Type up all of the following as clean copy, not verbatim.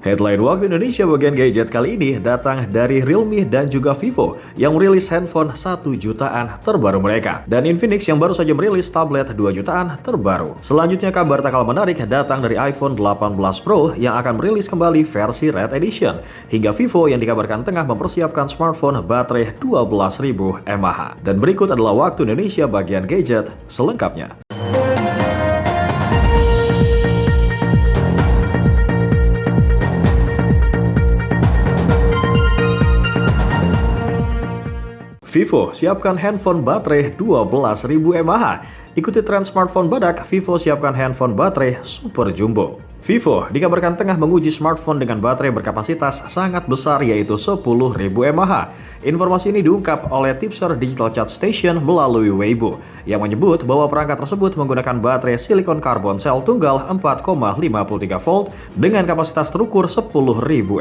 Headline Waktu Indonesia bagian gadget kali ini datang dari Realme dan juga Vivo yang merilis handphone 1 jutaan terbaru mereka. Dan Infinix yang baru saja merilis tablet 2 jutaan terbaru. Selanjutnya kabar tak kalah menarik datang dari iPhone 18 Pro yang akan merilis kembali versi Red Edition. Hingga Vivo yang dikabarkan tengah mempersiapkan smartphone baterai 12.000 mAh. Dan berikut adalah Waktu Indonesia bagian gadget selengkapnya. Vivo siapkan handphone baterai 12.000 mAh. Ikuti tren smartphone badak, Vivo siapkan handphone baterai super jumbo. Vivo dikabarkan tengah menguji smartphone dengan baterai berkapasitas sangat besar yaitu 10.000 mAh. Informasi ini diungkap oleh tipster Digital Chat Station melalui Weibo yang menyebut bahwa perangkat tersebut menggunakan baterai silikon karbon sel tunggal 4,53 volt dengan kapasitas terukur 10.000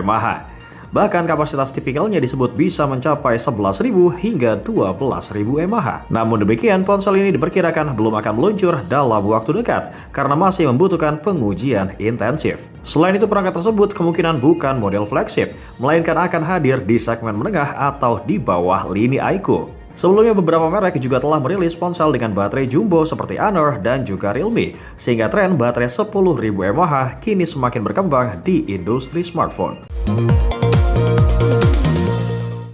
mAh. Bahkan kapasitas tipikalnya disebut bisa mencapai 11.000 hingga 12.000 mAh. Namun demikian, ponsel ini diperkirakan belum akan meluncur dalam waktu dekat karena masih membutuhkan pengujian intensif. Selain itu, perangkat tersebut kemungkinan bukan model flagship, melainkan akan hadir di segmen menengah atau di bawah lini iQOO. Sebelumnya beberapa merek juga telah merilis ponsel dengan baterai jumbo seperti Honor dan juga Realme, sehingga tren baterai 10.000 mAh kini semakin berkembang di industri smartphone.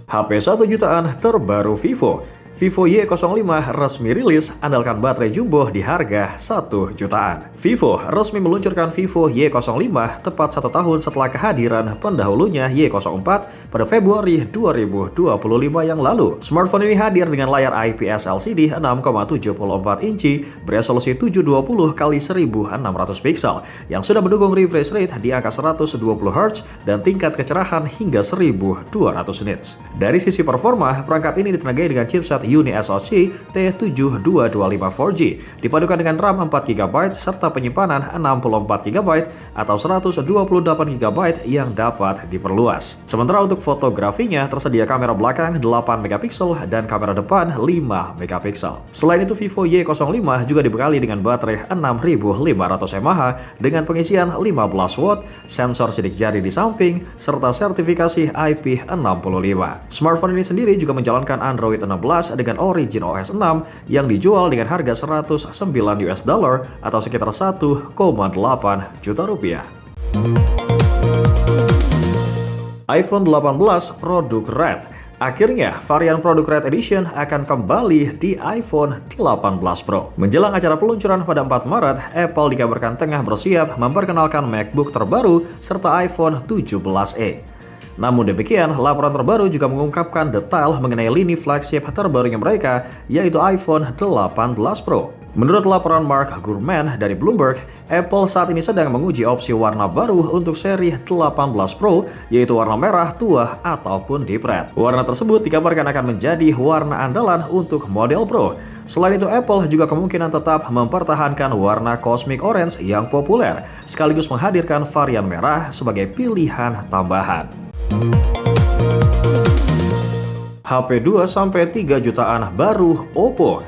HP 1 jutaan terbaru Vivo. Vivo Y05 resmi rilis, andalkan baterai jumbo di harga 1 jutaan. Vivo resmi meluncurkan Vivo Y05 tepat 1 tahun setelah kehadiran pendahulunya Y04 pada Februari 2025 yang lalu. Smartphone ini hadir dengan layar IPS LCD 6,74 inci beresolusi 720 x 1600 pixel yang sudah mendukung refresh rate di angka 120 Hz dan tingkat kecerahan hingga 1200 nits. Dari sisi performa, perangkat ini ditenagai dengan chipset UniSoC T7225 4G dipadukan dengan RAM 4GB serta penyimpanan 64GB atau 128GB yang dapat diperluas. Sementara untuk fotografinya tersedia kamera belakang 8MP dan kamera depan 5MP. Selain itu, Vivo Y05 juga dibekali dengan baterai 6500 mAh dengan pengisian 15W, sensor sidik jari di samping, serta sertifikasi IP65. Smartphone ini sendiri juga menjalankan Android 16 dengan Origin OS 6 yang dijual dengan harga $109 atau sekitar 1,8 juta rupiah. iPhone 18 produk Red. Akhirnya, varian produk Red Edition akan kembali di iPhone 18 Pro. Menjelang acara peluncuran pada 4 Maret, Apple dikabarkan tengah bersiap memperkenalkan MacBook terbaru serta iPhone 17e. Namun demikian, laporan terbaru juga mengungkapkan detail mengenai lini flagship terbarunya mereka, yaitu iPhone 18 Pro. Menurut laporan Mark Gurman dari Bloomberg, Apple saat ini sedang menguji opsi warna baru untuk seri 18 Pro, yaitu warna merah tua ataupun deep red. Warna tersebut dikabarkan akan menjadi warna andalan untuk model Pro. Selain itu, Apple juga kemungkinan tetap mempertahankan warna cosmic orange yang populer, sekaligus menghadirkan varian merah sebagai pilihan tambahan. HP 2-3 jutaan baru Oppo.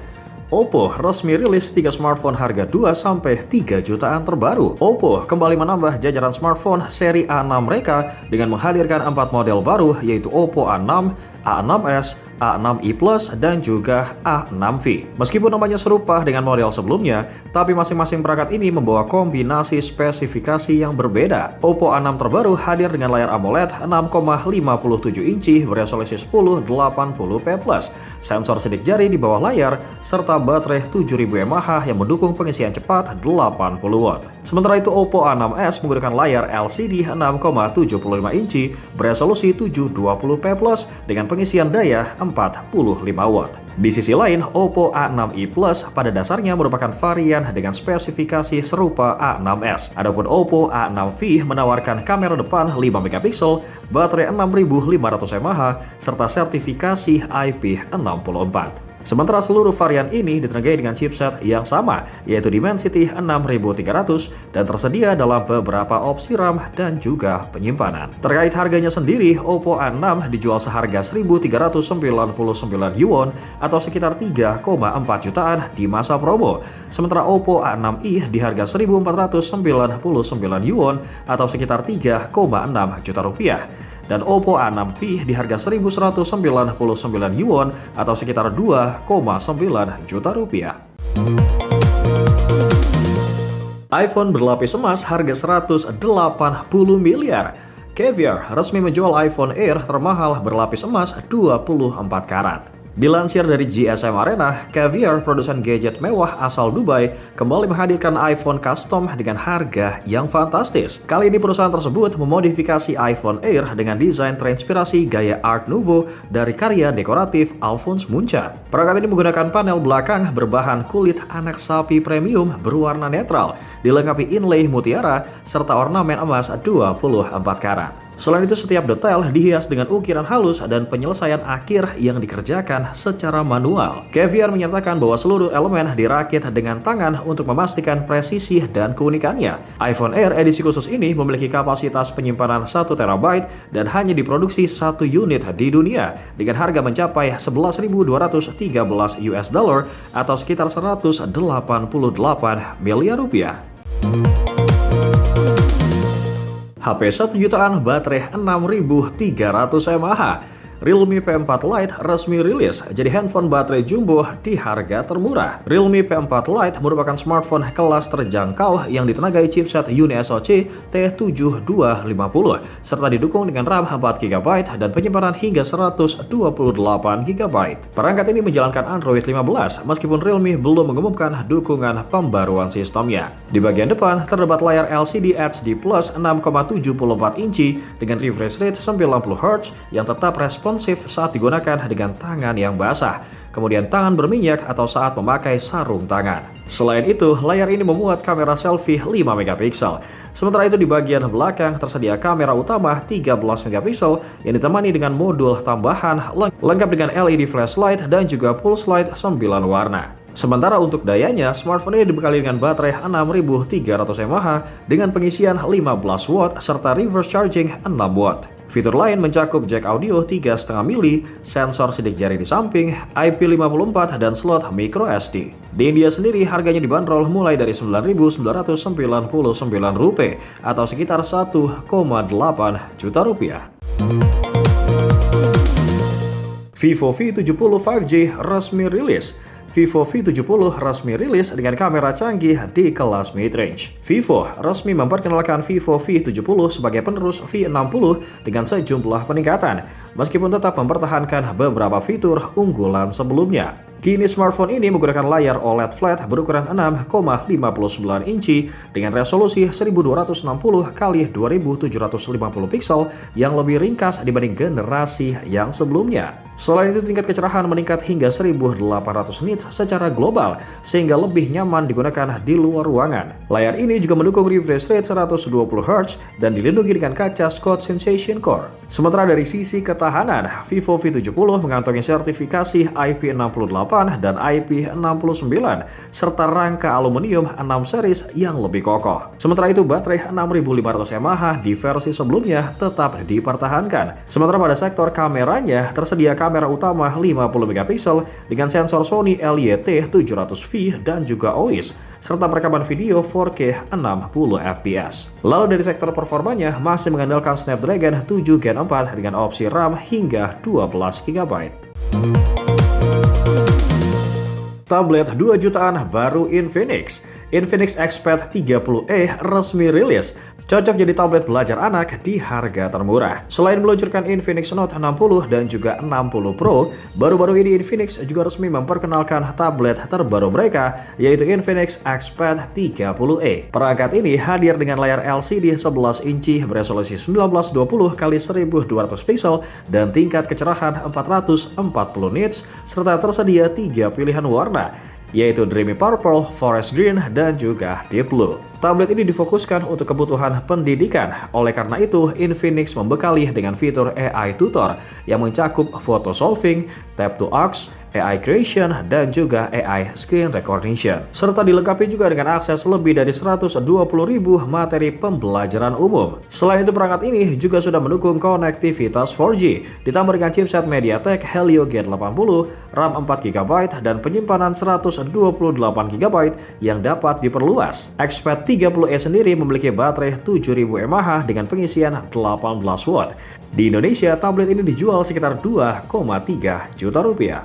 Oppo resmi rilis 3 smartphone harga 2-3 jutaan terbaru. Oppo kembali menambah jajaran smartphone seri A6 mereka dengan menghadirkan 4 model baru yaitu Oppo A6, A6s, A6i Plus, dan juga A6v. Meskipun namanya serupa dengan model sebelumnya, tapi masing-masing perangkat ini membawa kombinasi spesifikasi yang berbeda. Oppo A6 terbaru hadir dengan layar AMOLED 6,57 inci beresolusi 1080p+, sensor sidik jari di bawah layar, serta baterai 7000 mAh yang mendukung pengisian cepat 80W. Sementara itu, Oppo A6s menggunakan layar LCD 6,75 inci beresolusi 720p+ dengan pengisian daya 45W. Di sisi lain, Oppo A6i Plus pada dasarnya merupakan varian dengan spesifikasi serupa A6s. Adapun Oppo A6v menawarkan kamera depan 5MP, baterai 6500 mAh, serta sertifikasi IP64. Sementara seluruh varian ini ditenagai dengan chipset yang sama, yaitu Dimensity 6300 dan tersedia dalam beberapa opsi RAM dan juga penyimpanan. Terkait harganya sendiri, Oppo A6 dijual seharga 1.399 yuan atau sekitar 3,4 jutaan di masa promo. Sementara Oppo A6i di harga 1.499 yuan atau sekitar 3,6 juta rupiah. Dan Oppo A6v di harga 1.199 yuan atau sekitar 2,9 juta rupiah. iPhone berlapis emas harga 180 miliar. Caviar resmi menjual iPhone Air termahal berlapis emas 24 karat. Dilansir dari GSM Arena, Caviar, produsen gadget mewah asal Dubai, kembali menghadirkan iPhone custom dengan harga yang fantastis. Kali ini perusahaan tersebut memodifikasi iPhone Air dengan desain terinspirasi gaya Art Nouveau dari karya dekoratif Alphonse Mucha. Perangkat ini menggunakan panel belakang berbahan kulit anak sapi premium berwarna netral, dilengkapi inlay mutiara, serta ornamen emas 24 karat. Selain itu, setiap detail dihias dengan ukiran halus dan penyelesaian akhir yang dikerjakan secara manual. Caviar menyatakan bahwa seluruh elemen dirakit dengan tangan untuk memastikan presisi dan keunikannya. iPhone Air edisi khusus ini memiliki kapasitas penyimpanan 1 TB dan hanya diproduksi 1 unit di dunia dengan harga mencapai 11.213 US dollar atau sekitar 188 miliar rupiah. HP 1 jutaan, baterai 6.300 mAh. Realme P4 Lite resmi rilis jadi handphone baterai jumbo di harga termurah. Realme P4 Lite merupakan smartphone kelas terjangkau yang ditenagai chipset UniSoC T7250 serta didukung dengan RAM 4GB dan penyimpanan hingga 128GB. Perangkat ini menjalankan Android 15 meskipun Realme belum mengumumkan dukungan pembaruan sistemnya. Di bagian depan terdapat layar LCD HD Plus 6,74 inci dengan refresh rate 90Hz yang tetap responsif saat digunakan dengan tangan yang basah, kemudian tangan berminyak atau saat memakai sarung tangan. Selain itu, layar ini memuat kamera selfie 5 megapiksel. Sementara itu di bagian belakang tersedia kamera utama 13 megapiksel yang ditemani dengan modul tambahan lengkap dengan LED flashlight dan juga pulse light 9 warna. Sementara untuk dayanya, smartphone ini dibekali dengan baterai 6.300 mAh dengan pengisian 15 watt serta reverse charging 6 watt. Fitur lain mencakup jack audio 3,5 mili, sensor sidik jari di samping, IP54 dan slot micro SD. Di India sendiri harganya dibanderol mulai dari Rp9.999 atau sekitar 1,8 juta rupiah. Vivo V70 5G resmi rilis. Vivo V70 resmi rilis dengan kamera canggih di kelas mid-range. Vivo resmi memperkenalkan Vivo V70 sebagai penerus V60 dengan sejumlah peningkatan, meskipun tetap mempertahankan beberapa fitur unggulan sebelumnya. Kini smartphone ini menggunakan layar OLED flat berukuran 6,59 inci dengan resolusi 1260 x 2750 pixel yang lebih ringkas dibanding generasi yang sebelumnya. Selain itu, tingkat kecerahan meningkat hingga 1800 nits secara global sehingga lebih nyaman digunakan di luar ruangan. Layar ini juga mendukung refresh rate 120Hz dan dilindungi dengan kaca Scotch Sensation Core. Sementara dari sisi ketahanan, Vivo V70 mengantongi sertifikasi IP68 dan IP69 serta rangka aluminium 6 series yang lebih kokoh. Sementara itu, baterai 6500 mAh di versi sebelumnya tetap dipertahankan. Sementara pada sektor kameranya tersedia kamera utama 50 megapiksel dengan sensor Sony LYT700V dan juga OIS serta perekaman video 4K 60 fps. Lalu dari sektor performanya masih mengandalkan Snapdragon 7 Gen 4 dengan opsi RAM hingga 12GB. Tablet 2 jutaan baru Infinix. Infinix Xpad 30e resmi rilis. Cocok jadi tablet belajar anak di harga termurah. Selain meluncurkan Infinix Note 60 dan juga 60 Pro, baru-baru ini Infinix juga resmi memperkenalkan tablet terbaru mereka, yaitu Infinix Xpad 30e. Perangkat ini hadir dengan layar LCD 11 inci beresolusi 1920 x 1200 pixel dan tingkat kecerahan 440 nits, serta tersedia 3 pilihan warna, yaitu Dreamy Purple, Forest Green, dan juga Deep Blue. Tablet ini difokuskan untuk kebutuhan pendidikan. Oleh karena itu, Infinix membekali dengan fitur AI Tutor yang mencakup photo solving, tap to aux, AI Creation, dan juga AI Screen Recognition. Serta dilengkapi juga dengan akses lebih dari 120.000 materi pembelajaran umum. Selain itu, perangkat ini juga sudah mendukung konektivitas 4G, ditambah dengan chipset MediaTek Helio G80, RAM 4GB, dan penyimpanan 128GB yang dapat diperluas. XPad 30e sendiri memiliki baterai 7000 mAh dengan pengisian 18 watt. Di Indonesia, tablet ini dijual sekitar 2,3 juta rupiah.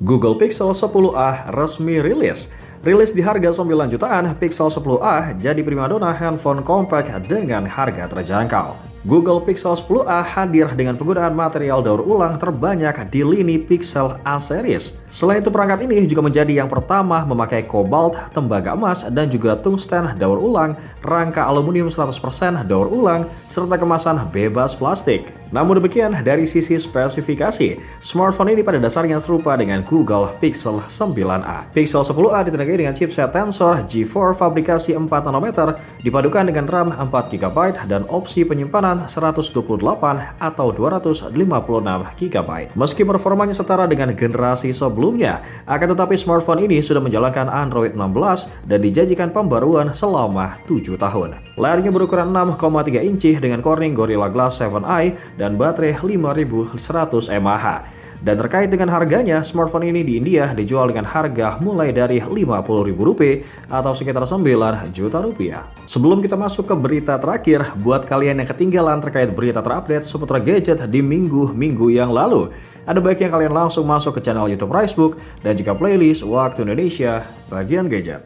Google Pixel 10a resmi rilis. Rilis di harga 9 jutaan, Pixel 10a jadi primadona handphone compact dengan harga terjangkau. Google Pixel 10a hadir dengan penggunaan material daur ulang terbanyak di lini Pixel A series. Selain itu, perangkat ini juga menjadi yang pertama memakai kobalt, tembaga emas, dan juga tungsten daur ulang, rangka aluminium 100% daur ulang, serta kemasan bebas plastik. Namun demikian, dari sisi spesifikasi, smartphone ini pada dasarnya serupa dengan Google Pixel 9a. Pixel 10a ditenagai dengan chipset Tensor G4 fabrikasi 4 nanometer, dipadukan dengan RAM 4GB dan opsi penyimpanan 128 atau 256GB. Meski performanya setara dengan generasi sebelumnya, akan tetapi smartphone ini sudah menjalankan Android 16 dan dijanjikan pembaruan selama 7 tahun. Layarnya berukuran 6,3 inci dengan Corning Gorilla Glass 7i dan baterai 5100 mAh. Dan terkait dengan harganya, smartphone ini di India dijual dengan harga mulai dari Rp50.000 atau sekitar 9 juta rupiah. Sebelum kita masuk ke berita terakhir, buat kalian yang ketinggalan terkait berita terupdate seputar gadget di minggu-minggu yang lalu, ada baiknya kalian langsung masuk ke channel YouTube Ricebook dan juga playlist Waktu Indonesia bagian gadget.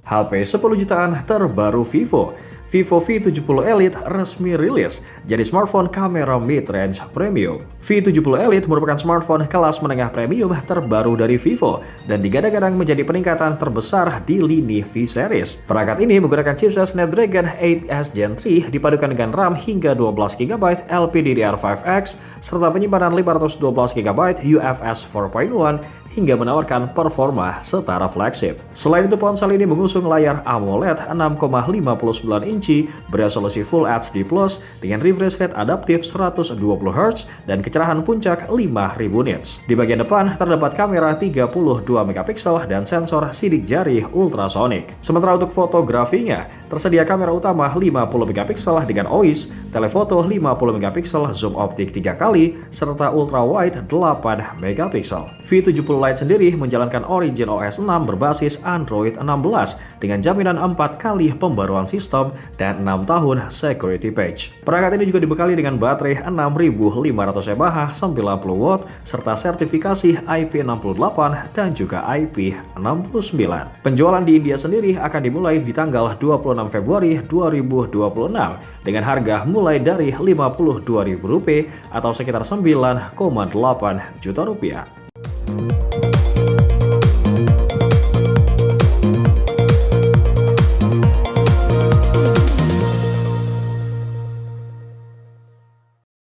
HP 10 jutaan terbaru Vivo. Vivo V70 Elite resmi rilis jadi smartphone kamera mid-range premium. V70 Elite merupakan smartphone kelas menengah premium terbaru dari Vivo dan digadang-gadang menjadi peningkatan terbesar di lini V series. Perangkat ini menggunakan chipset Snapdragon 8S Gen 3 dipadukan dengan RAM hingga 12GB LPDDR5X serta penyimpanan 512GB UFS 4.1 hingga menawarkan performa setara flagship. Selain itu, ponsel ini mengusung layar AMOLED 6,59 inci beresolusi Full HD Plus dengan refresh rate adaptif 120Hz dan kecerahan puncak 5000 nits. Di bagian depan terdapat kamera 32 megapiksel dan sensor sidik jari ultrasonic. Sementara untuk fotografinya, tersedia kamera utama 50 megapiksel dengan OIS, telefoto 50 megapiksel zoom optik 3 kali, serta ultra wide 8 megapiksel. V70 Lite sendiri menjalankan Origin OS 6 berbasis Android 16 dengan jaminan 4 kali pembaruan sistem dan 6 tahun security patch. Perangkat ini juga dibekali dengan baterai 6500 mAh 90 watt serta sertifikasi IP68 dan juga IP69. Penjualan di India sendiri akan dimulai di tanggal 26 Februari 2026 dengan harga mulai dari Rp52.000 atau sekitar 9,8 juta rupiah.